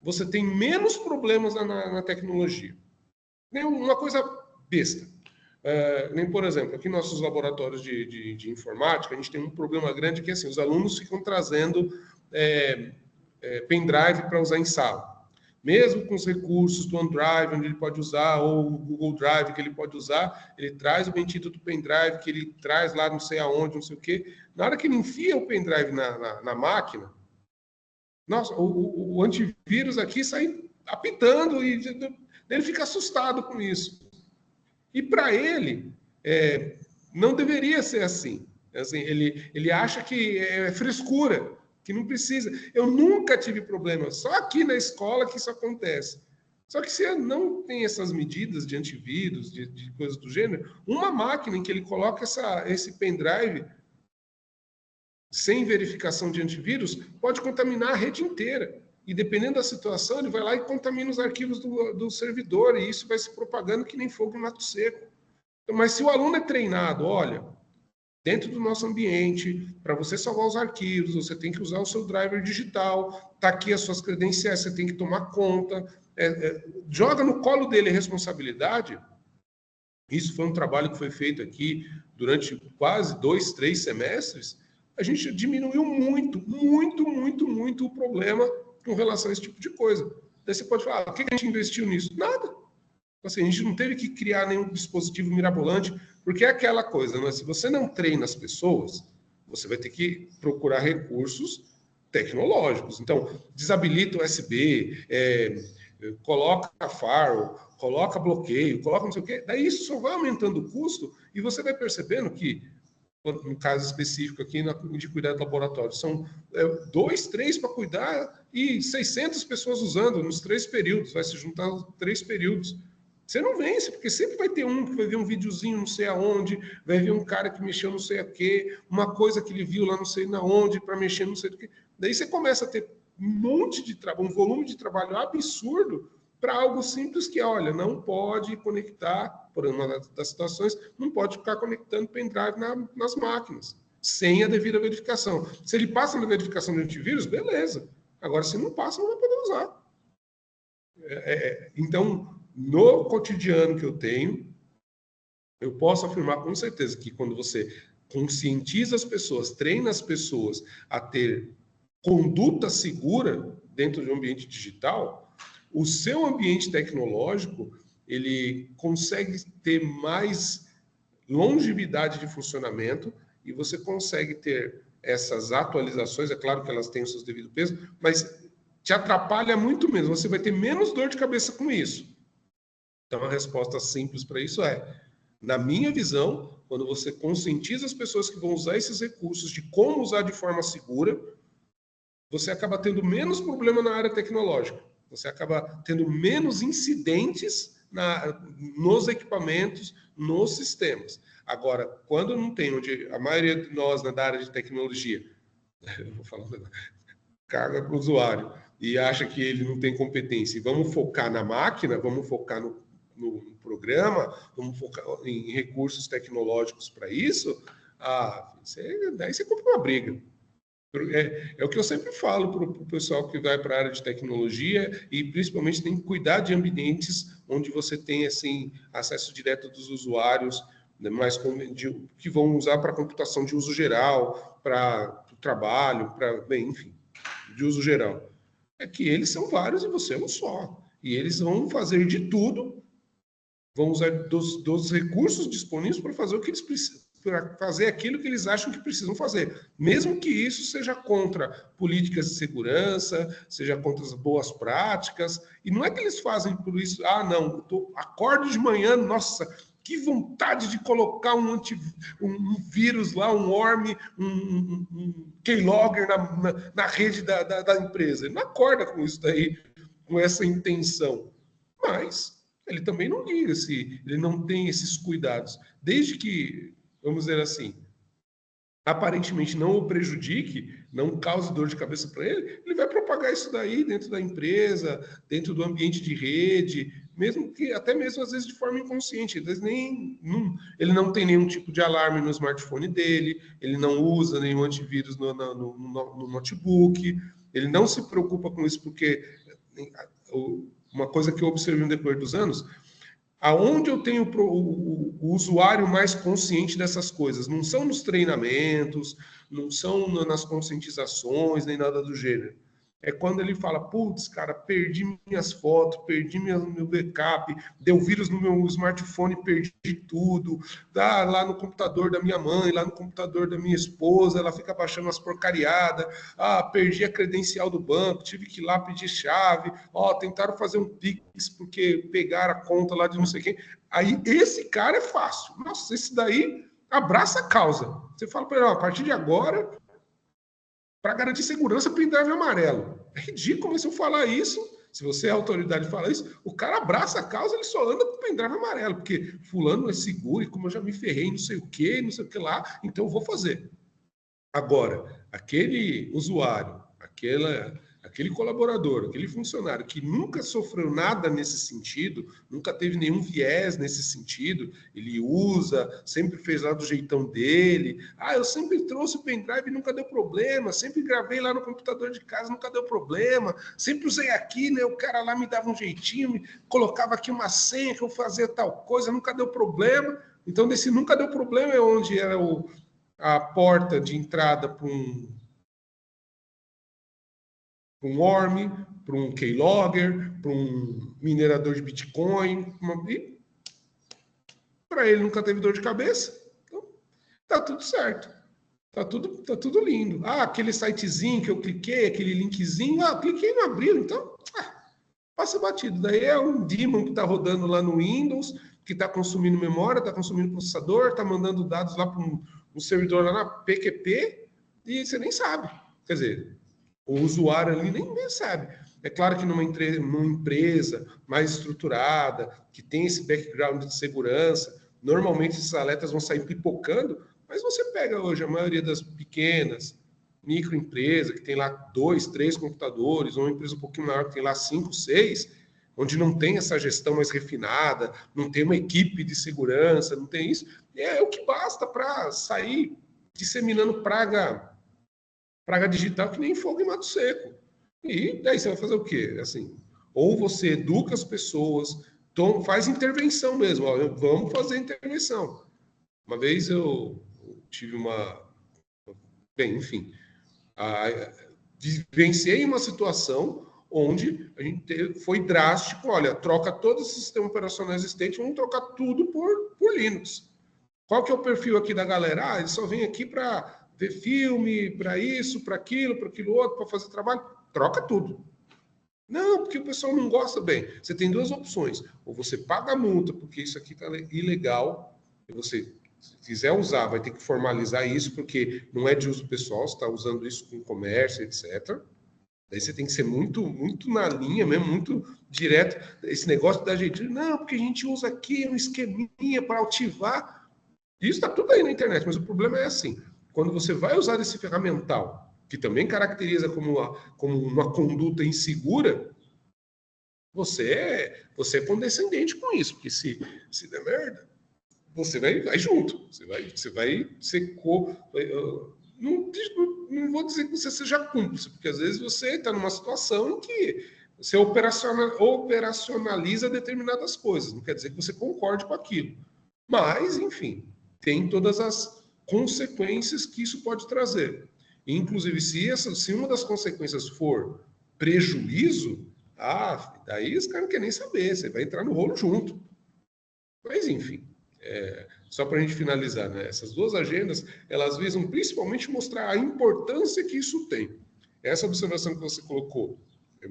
[SPEAKER 1] você tem menos problemas na tecnologia. Uma coisa besta. Nem, por exemplo, aqui nos nossos laboratórios de informática, a gente tem um problema grande que é assim, os alunos ficam trazendo pendrive para usar em sala. Mesmo com os recursos do OneDrive, onde ele pode usar, ou o Google Drive que ele pode usar, ele traz o bendito do pendrive, que ele traz lá não sei aonde, não sei o quê. Na hora que ele enfia o pendrive na máquina, nossa, o antivírus aqui sai apitando e ele fica assustado com isso. E para ele, não deveria ser assim. Assim, ele acha que é frescura, que não precisa. Eu nunca tive problema, só aqui na escola que isso acontece. Só que se não tem essas medidas de antivírus, de coisas do gênero, uma máquina em que ele coloca esse pendrive sem verificação de antivírus pode contaminar a rede inteira. E dependendo da situação, ele vai lá e contamina os arquivos do servidor, e isso vai se propagando que nem fogo em mato seco. Mas se o aluno é treinado, olha, dentro do nosso ambiente, para você salvar os arquivos, você tem que usar o seu driver digital, tá aqui as suas credenciais, você tem que tomar conta, joga no colo dele a responsabilidade. Isso foi um trabalho que foi feito aqui durante quase 2, 3 semestres. A gente diminuiu muito o problema com relação a esse tipo de coisa. Daí você pode falar, o que a gente investiu nisso? Nada. Assim, a gente não teve que criar nenhum dispositivo mirabolante, porque é aquela coisa, né? Se você não treina as pessoas, você vai ter que procurar recursos tecnológicos. Então, desabilita o USB, coloca firewall, coloca bloqueio, coloca não sei o quê. Daí isso só vai aumentando o custo e você vai percebendo que, no caso específico aqui de cuidar do laboratório, são 2, 3 para cuidar e 600 pessoas usando nos 3 períodos, vai se juntar os 3 períodos. Você não vence, porque sempre vai ter um que vai ver um videozinho não sei aonde, vai ver um cara que mexeu não sei a quê, uma coisa que ele viu lá não sei na onde, para mexer não sei do que. Daí você começa a ter um monte de trabalho, um volume de trabalho absurdo para algo simples que, olha, não pode conectar, por uma das situações, não pode ficar conectando pendrive nas máquinas, sem a devida verificação. Se ele passa na verificação de antivírus, beleza. Agora, se não passa, não vai poder usar. Então, no cotidiano que eu tenho, eu posso afirmar com certeza que quando você conscientiza as pessoas, treina as pessoas a ter conduta segura dentro de um ambiente digital, o seu ambiente tecnológico ele consegue ter mais longevidade de funcionamento e você consegue ter essas atualizações, é claro que elas têm o seu devido peso, mas te atrapalha muito menos, você vai ter menos dor de cabeça com isso. Então, a resposta simples para isso na minha visão, quando você conscientiza as pessoas que vão usar esses recursos de como usar de forma segura, você acaba tendo menos problema na área tecnológica. Você acaba tendo menos incidentes nos equipamentos, nos sistemas. Agora, quando não tem, onde a maioria de nós da área de tecnologia, eu vou falar, carga para o usuário e acha que ele não tem competência, e vamos focar na máquina, vamos focar no programa, vamos focar em recursos tecnológicos para isso, daí você compra uma briga. É o que eu sempre falo para o pessoal que vai para a área de tecnologia e principalmente tem que cuidar de ambientes onde você tem assim acesso direto dos usuários, né, que vão usar para computação de uso geral, para o trabalho, enfim, de uso geral. É que eles são vários e você é um só. E eles vão fazer de tudo, vão usar dos recursos disponíveis para fazer o que eles precisam, para fazer aquilo que eles acham que precisam fazer, mesmo que isso seja contra políticas de segurança, seja contra as boas práticas, e não é que eles fazem por isso, não, acordo de manhã, nossa, que vontade de colocar um vírus lá, um worm, um keylogger na rede da empresa. Ele não acorda com isso daí, com essa intenção, mas ele também não liga se ele não tem esses cuidados, desde que vamos dizer assim, aparentemente não o prejudique, não cause dor de cabeça para ele, ele vai propagar isso daí dentro da empresa, dentro do ambiente de rede, mesmo que até mesmo às vezes de forma inconsciente. Às vezes ele não tem nenhum tipo de alarme no smartphone dele, ele não usa nenhum antivírus no notebook, ele não se preocupa com isso, porque uma coisa que eu observei no decorrer dos anos, aonde eu tenho o usuário mais consciente dessas coisas? Não são nos treinamentos, não são nas conscientizações, nem nada do gênero. É quando ele fala, putz, cara, perdi minhas fotos, perdi meu backup, deu vírus no meu smartphone, perdi tudo, dá lá no computador da minha mãe, lá no computador da minha esposa, ela fica baixando umas porcariadas, perdi a credencial do banco, tive que ir lá pedir chave, tentaram fazer um Pix porque pegaram a conta lá de não sei quem. Aí esse cara é fácil. Nossa, esse daí abraça a causa. Você fala para ele, a partir de agora, para garantir segurança, pendrive amarelo. É ridículo se eu falar isso. Se você é autoridade e falar isso, o cara abraça a causa, ele só anda com pendrive amarelo, porque fulano é seguro e como eu já me ferrei, não sei o que lá, então eu vou fazer. Agora, aquele usuário, aquele colaborador, aquele funcionário que nunca sofreu nada nesse sentido, nunca teve nenhum viés nesse sentido, ele usa, sempre fez lá do jeitão dele. Eu sempre trouxe o pendrive e nunca deu problema, sempre gravei lá no computador de casa, nunca deu problema, sempre usei aqui, né? O cara lá me dava um jeitinho, me colocava aqui uma senha que eu fazia tal coisa, nunca deu problema. Então, desse nunca deu problema é onde era a porta de entrada para um worm, para um keylogger, para um minerador de Bitcoin. Para ele nunca teve dor de cabeça. Então, tá tudo certo. Tá tudo lindo. Aquele sitezinho que eu cliquei, aquele linkzinho, cliquei e não abriu. Então, passa batido. Daí é um daemon que está rodando lá no Windows, que está consumindo memória, está consumindo processador, está mandando dados lá para um servidor lá na PQP e você nem sabe. Quer dizer, o usuário ali nem sabe. É claro que numa empresa mais estruturada, que tem esse background de segurança, normalmente esses alertas vão sair pipocando, mas você pega hoje a maioria das pequenas, microempresa, que tem lá 2, 3 computadores, ou uma empresa um pouquinho maior que tem lá 5, 6, onde não tem essa gestão mais refinada, não tem uma equipe de segurança, não tem isso, é o que basta para sair disseminando praga digital que nem fogo em mato seco. E daí você vai fazer o quê? Assim, ou você educa as pessoas, faz intervenção mesmo, vamos fazer intervenção. Uma vez eu tive bem, enfim, vivenciei uma situação onde a gente foi drástico, olha, troca todo o sistema operacional existente, vamos trocar tudo por Linux. Qual que é o perfil aqui da galera? Eles só vêm aqui para ver filme, para isso, para aquilo outro, para fazer trabalho. Troca tudo. Não, porque o pessoal não gosta bem. Você tem duas opções. Ou você paga a multa, porque isso aqui está ilegal, e você, se quiser usar, vai ter que formalizar isso, porque não é de uso pessoal, você está usando isso com comércio, etc. Daí você tem que ser muito, muito na linha mesmo, muito direto. Esse negócio da gente, não, porque a gente usa aqui um esqueminha para ativar. Isso está tudo aí na internet, mas o problema é assim, quando você vai usar esse ferramental, que também caracteriza como uma conduta insegura, você é condescendente com isso, porque se der merda, você vai junto, você vai ser não vou dizer que você seja cúmplice, porque às vezes você está numa situação em que você operacionaliza determinadas coisas, não quer dizer que você concorde com aquilo. Mas, enfim, tem todas as consequências que isso pode trazer. Inclusive, se uma das consequências for prejuízo, daí os caras não querem nem saber, você vai entrar no rolo junto. Mas, enfim, só para a gente finalizar, né? Essas duas agendas, elas visam principalmente mostrar a importância que isso tem. Essa observação que você colocou é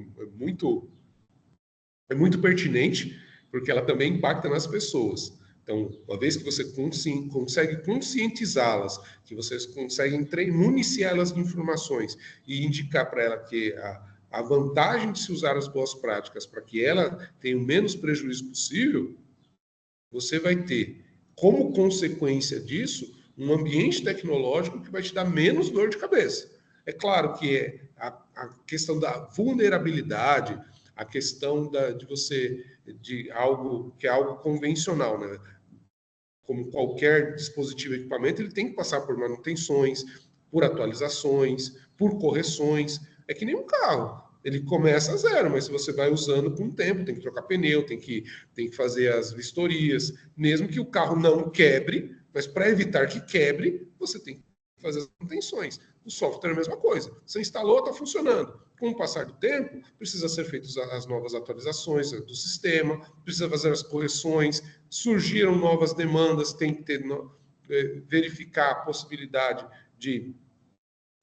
[SPEAKER 1] muito pertinente, porque ela também impacta nas pessoas. Então, uma vez que você consegue conscientizá-las, que vocês conseguem municiá-las de informações e indicar para ela que a vantagem de se usar as boas práticas para que ela tenha o menos prejuízo possível, você vai ter, como consequência disso, um ambiente tecnológico que vai te dar menos dor de cabeça. É claro que a questão da vulnerabilidade, a questão de algo que é algo convencional, né? Como qualquer dispositivo e equipamento, ele tem que passar por manutenções, por atualizações, por correções. É que nem um carro. Ele começa a zero, mas se você vai usando com o tempo, tem que trocar pneu, tem que fazer as vistorias, mesmo que o carro não quebre, mas para evitar que quebre, você tem que fazer as manutenções. O software é a mesma coisa. Você instalou, está funcionando. Com o passar do tempo, precisa ser feitas as novas atualizações do sistema, precisa fazer as correções, surgiram novas demandas, tem que verificar a possibilidade de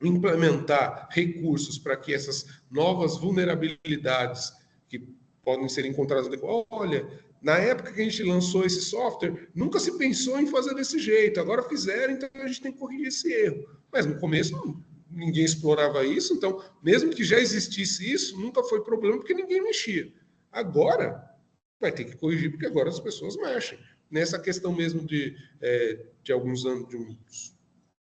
[SPEAKER 1] implementar recursos para que essas novas vulnerabilidades que podem ser encontradas depois, olha, na época que a gente lançou esse software, nunca se pensou em fazer desse jeito, agora fizeram, então a gente tem que corrigir esse erro. Mas no começo ninguém explorava isso, então mesmo que já existisse isso, nunca foi problema porque ninguém mexia. Agora vai ter que corrigir porque agora as pessoas mexem. Nessa questão mesmo de alguns anos,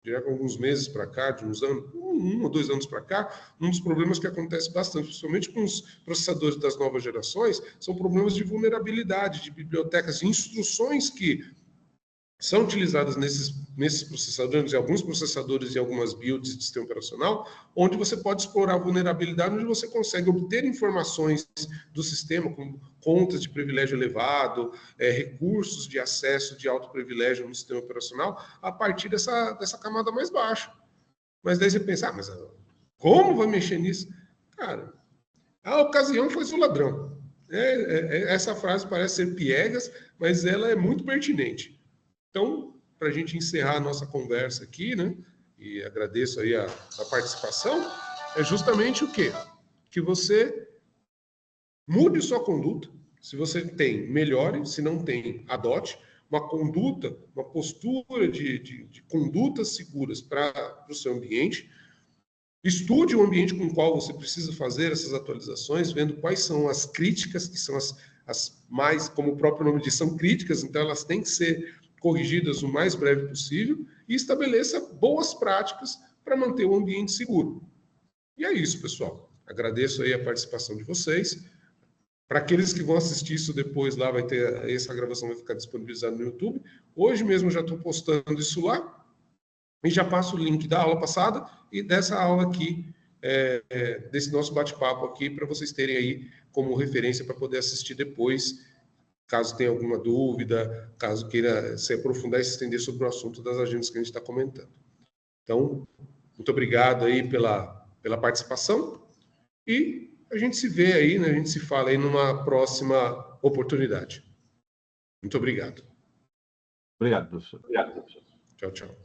[SPEAKER 1] de alguns meses para cá, de uns anos, 1 ou 2 anos para cá, um dos problemas que acontece bastante, principalmente com os processadores das novas gerações, são problemas de vulnerabilidade, de bibliotecas, de instruções que são utilizadas nesses processadores, em alguns processadores e algumas builds de sistema operacional, onde você pode explorar a vulnerabilidade, onde você consegue obter informações do sistema, como contas de privilégio elevado, recursos de acesso de alto privilégio no sistema operacional, a partir dessa camada mais baixa. Mas daí você pensa, mas como vai mexer nisso? Cara, a ocasião foi o ladrão. Essa frase parece ser piegas, mas ela é muito pertinente. Então, para a gente encerrar a nossa conversa aqui, né, e agradeço aí a participação, é justamente o quê? Que você mude sua conduta. Se você tem, melhore. Se não tem, adote uma conduta, uma postura de condutas seguras para o seu ambiente. Estude o ambiente com o qual você precisa fazer essas atualizações, vendo quais são as críticas, que são as mais, como o próprio nome diz, são críticas, então elas têm que ser corrigidas o mais breve possível e estabeleça boas práticas para manter o ambiente seguro. E é isso, pessoal. Agradeço aí a participação de vocês. Para aqueles que vão assistir isso depois, lá vai ter, essa gravação vai ficar disponibilizada no YouTube. Hoje mesmo já estou postando isso lá e já passo o link da aula passada e dessa aula aqui, desse nosso bate-papo aqui, para vocês terem aí como referência para poder assistir depois, caso tenha alguma dúvida, caso queira se aprofundar e se estender sobre o assunto das agendas que a gente está comentando. Então, muito obrigado aí pela participação e a gente se vê aí, né, a gente se fala aí numa próxima oportunidade. Muito obrigado.
[SPEAKER 2] Obrigado, professor.
[SPEAKER 1] Tchau, tchau.